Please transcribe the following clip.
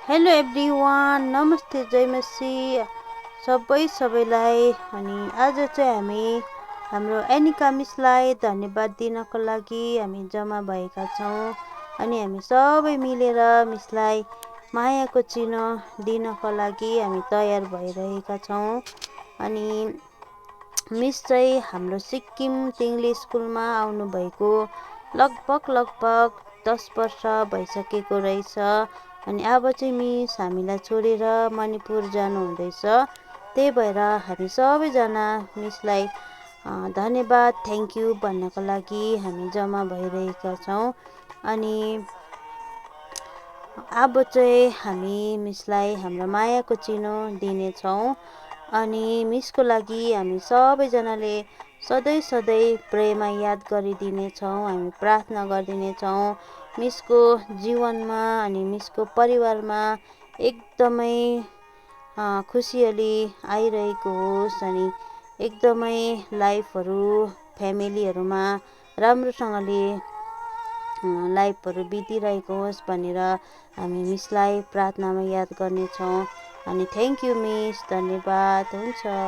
Hello everyone, नमस्ते, जय मसी सबैलाई। अनि आज चाहिँ हामी हाम्रो एनिका मिसलाई धन्यवाद दिनको लागि हामी जम्मा भएका छौँ। अनि हामी सबै मिलेर मिसलाई मायाको चिनो दिनको लागि हामी तयार भइरहेका छौँ। अनि मिस चाहिँ हाम्रो सिक्किम तिङ्ले स्कुलमा आउनुभएको लगभग 10 वर्ष भइसकेको रहेछ। अनि अब चाहिँ मिस हामीलाई छोडेर मणिपुर जानु हुँदैछ। त्यही भएर हामी सबैजना मिसलाई धन्यवाद, थ्याङ्क यू भन्नको लागि हामी जम्मा भइरहेका छौँ। अनि अब चाहिँ हामी मिसलाई हाम्रो मायाको चिनो दिनेछौँ। अनि मिसको लागि हामी सबैजनाले सधैँ प्रेमा याद गरिदिनेछौँ, हामी प्रार्थना गरिदिनेछौँ। मिसको जीवनमा अनि मिसको परिवारमा एकदमै खुसियाली आइरहेको होस्। अनि एकदमै लाइफहरू फ्यामिलीहरूमा राम्रोसँगले लाइफहरू बितिरहेको होस् भनेर हामी मिसलाई प्रार्थनामा याद गर्नेछौँ। अनि थ्याङ्क यू मिस, धन्यवाद, हुन्छ।